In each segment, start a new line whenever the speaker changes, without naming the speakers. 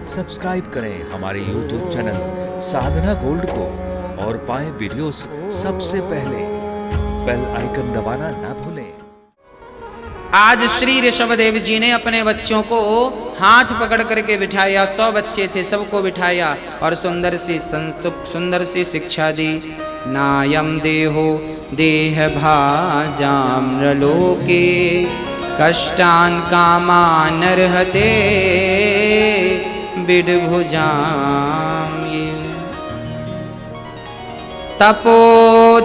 Subscribe करें हमारे YouTube channel साधना gold को और पाएं वीडियोस सबसे पहले। बेल आइकन दबाना ना भूलें।
आज श्री ऋषभदेव जी ने अपने बच्चों को हाथ पकड़ करके बिठाया। 100 बच्चे थे, सबको बिठाया और सुंदर सी शिक्षा दी। नायम देहो देह भाजाम्रलोके कष्टान कामान अर्हते बिडभुजाम। तपो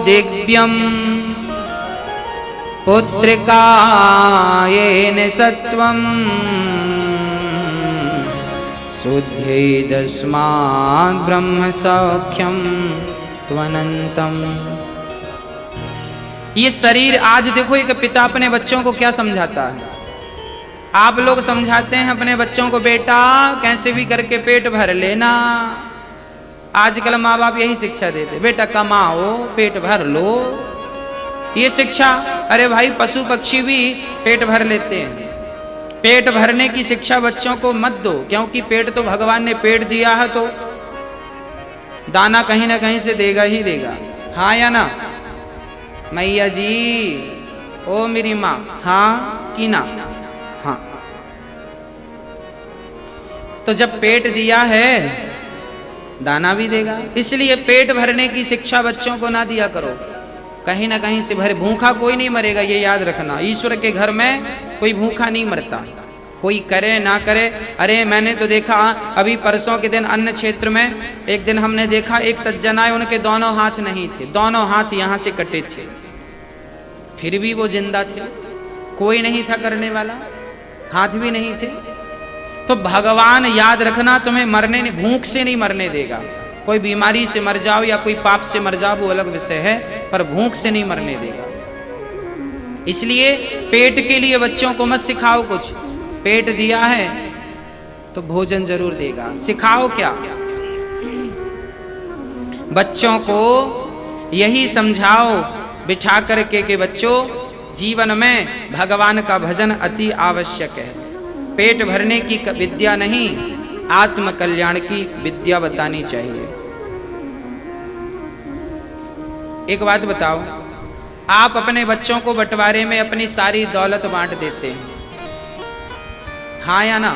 दिव्यम पुत्रिकायेन सत्वं शुद्धेदस्मात् ब्रह्म सौख्यम त्वनंतम। ये शरीर आज देखो, एक पिता अपने बच्चों को क्या समझाता है। आप लोग समझाते हैं अपने बच्चों को, बेटा कैसे भी करके पेट भर लेना। आजकल माँ बाप यही शिक्षा देते, बेटा कमाओ पेट भर लो, ये शिक्षा। अरे भाई, पशु पक्षी भी पेट भर लेते हैं। पेट भरने की शिक्षा बच्चों को मत दो, क्योंकि पेट तो भगवान ने पेट दिया है, तो दाना कहीं ना कहीं से देगा ही देगा। हाँ या ना मैया जी? ओ मेरी माँ, हाँ कि ना? हाँ। तो जब पेट दिया है दाना भी देगा, इसलिए पेट भरने की शिक्षा बच्चों को ना दिया करो। कहीं ना कहीं से भरे, भूखा कोई नहीं मरेगा, ये याद रखना। ईश्वर के घर में कोई भूखा नहीं मरता, कोई करे ना करे। अरे मैंने तो देखा अभी परसों के दिन अन्य क्षेत्र में, एक दिन हमने देखा एक सज्जन आए, उनके दोनों हाथ नहीं थे, दोनों हाथ यहाँ से कटे थे, फिर भी वो जिंदा थे। कोई नहीं था करने वाला, हाथ भी नहीं थे। तो भगवान याद रखना, तुम्हें मरने, भूख से नहीं मरने देगा। कोई बीमारी से मर जाओ या कोई पाप से मर जाओ, वो अलग विषय है, पर भूख से नहीं मरने देगा। इसलिए पेट के लिए बच्चों को मत सिखाओ कुछ। पेट दिया है तो भोजन जरूर देगा। सिखाओ क्या? बच्चों को यही समझाओ बिठा करके कि बच्चों, जीवन में भगवान का भजन अति आवश्यक है। पेट भरने की विद्या नहीं, आत्म कल्याण की विद्या बतानी चाहिए। एक बात बताओ, आप अपने बच्चों को बंटवारे में अपनी सारी दौलत बांट देते हैं, हाँ या ना?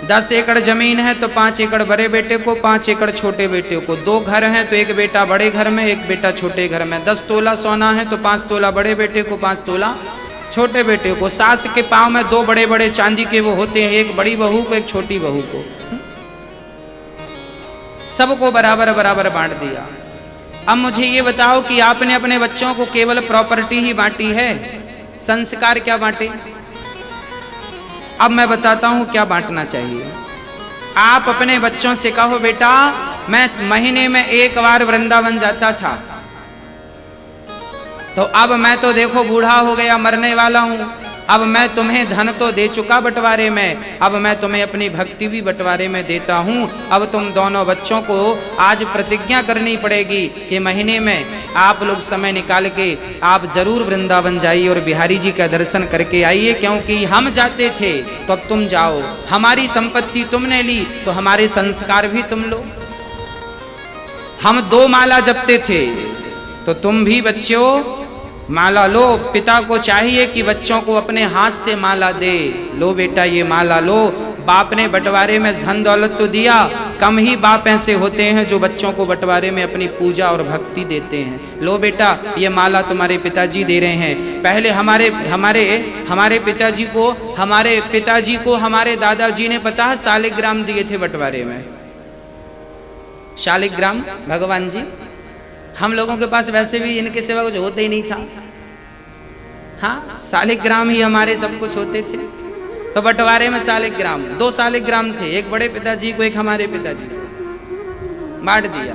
10 एकड़ जमीन है तो 5 एकड़ बड़े बेटे को, 5 एकड़ छोटे बेटे को। 2 घर हैं तो एक बेटा बड़े घर में, एक बेटा छोटे घर में। 10 तोला सोना है तो 5 तोला बड़े बेटे को, 5 तोला छोटे बेटे को। सास के पांव में 2 बड़े बड़े चांदी के वो होते हैं, एक बड़ी बहू को, एक छोटी बहू को। सबको बराबर बराबर बांट दिया। अब मुझे ये बताओ कि आपने अपने बच्चों को केवल प्रॉपर्टी ही बांटी है, संस्कार क्या बांटे? अब मैं बताता हूं क्या बांटना चाहिए। आप अपने बच्चों से कहो, बेटा मैं महीने में 1 बार वृंदावन जाता था, तो अब मैं तो देखो बूढ़ा हो गया, मरने वाला हूं। अब मैं तुम्हें धन तो दे चुका बंटवारे में, अब मैं तुम्हें अपनी भक्ति भी बंटवारे में देता हूं। अब तुम दोनों बच्चों को आज प्रतिज्ञा करनी पड़ेगी कि महीने में आप लोग समय निकाल के आप जरूर वृंदावन जाइए और बिहारी जी का दर्शन करके आइए, क्योंकि हम जाते थे तो अब तुम जाओ। हमारी संपत्ति तुमने ली तो हमारे संस्कार भी तुम लो। हम 2 माला जपते थे तो तुम भी बच्चों माला लो। पिता को चाहिए कि बच्चों को अपने हाथ से माला दे। लो बेटा ये माला लो। बाप ने बंटवारे में धन दौलत तो दिया, कम ही बाप ऐसे होते हैं जो बच्चों को बंटवारे में अपनी पूजा और भक्ति देते हैं। लो बेटा ये माला तुम्हारे पिताजी दे रहे हैं। पहले हमारे पिताजी को हमारे दादाजी ने पता है शालिग्राम दिए थे बंटवारे में। शालिग्राम भगवान जी, हम लोगों के पास वैसे भी इनके सिवा कुछ होते ही नहीं था। हाँ, शालिग्राम ही हमारे सब कुछ होते थे। तो बंटवारे में शालिग्राम, 2 शालिग्राम थे, एक बड़े पिताजी को, एक हमारे पिताजी को बांट दिया।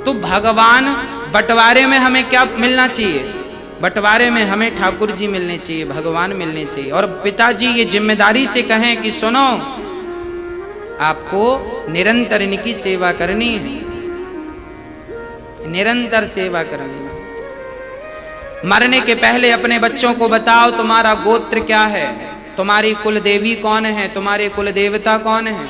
तो भगवान बंटवारे में हमें क्या मिलना चाहिए? बंटवारे में हमें ठाकुर जी मिलने चाहिए, भगवान मिलने चाहिए। और पिताजी ये जिम्मेदारी से कहें कि सुनो, आपको निरंतर इनकी सेवा करनी है, निरंतर सेवा करनी है। मरने के पहले अपने बच्चों को बताओ तुम्हारा गोत्र क्या है, तुम्हारी कुल देवी कौन है, तुम्हारे कुल देवता कौन है।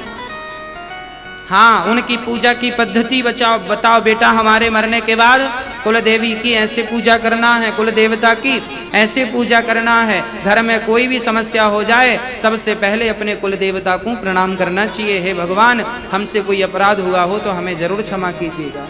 हाँ, उनकी पूजा की पद्धति बताओ बेटा। हमारे मरने के बाद कुल देवी की ऐसे पूजा करना है, कुल देवता की ऐसे पूजा करना है। घर में कोई भी समस्या हो जाए सबसे पहले अपने कुल देवता को प्रणाम करना चाहिए। हे भगवान, हमसे कोई अपराध हुआ हो तो हमें जरूर क्षमा कीजिएगा।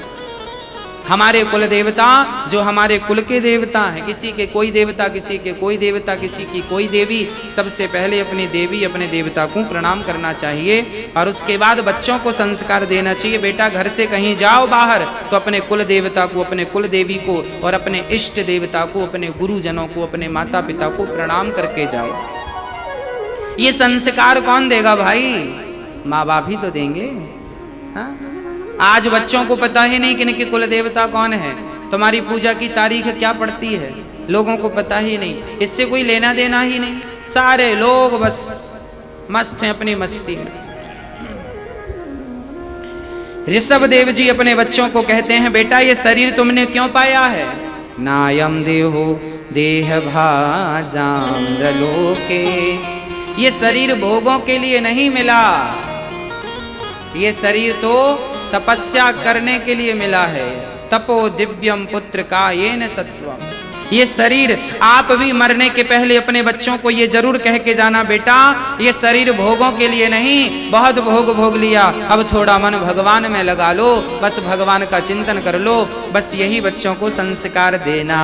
हमारे कुल देवता जो हमारे कुल के देवता हैं, किसी के कोई देवता, किसी के कोई देवता, किसी की कोई देवी, सबसे पहले अपनी देवी अपने देवता को प्रणाम करना चाहिए। और उसके बाद बच्चों को संस्कार देना चाहिए। बेटा घर से कहीं जाओ बाहर तो अपने कुल देवता को, अपने कुल देवी को और अपने इष्ट देवता को, अपने गुरुजनों को, अपने माता पिता को प्रणाम करके जाओ। ये संस्कार कौन देगा भाई? माँ बाप ही तो देंगे। हाँ? आज बच्चों को पता ही नहीं कि इनके कुल देवता कौन है। तुम्हारी पूजा की तारीख क्या पड़ती है लोगों को पता ही नहीं। इससे कोई लेना देना ही नहीं। सारे लोग बस मस्त हैं अपनी मस्ती में। ऋषभ देव जी अपने बच्चों को कहते हैं, बेटा ये शरीर तुमने क्यों पाया है? नायम देहो देह भाजाम्रलोके। ये शरीर भोगों के लिए नहीं मिला, ये शरीर तो तपस्या करने के लिए मिला है। तपो दिव्यम पुत्र का ये न सत्वम। ये शरीर आप भी मरने के पहले अपने बच्चों को ये जरूर कह के जाना, बेटा ये शरीर भोगों के लिए नहीं, बहुत भोग भोग लिया, अब थोड़ा मन भगवान में लगा लो, बस भगवान का चिंतन कर लो। बस यही बच्चों को संस्कार देना।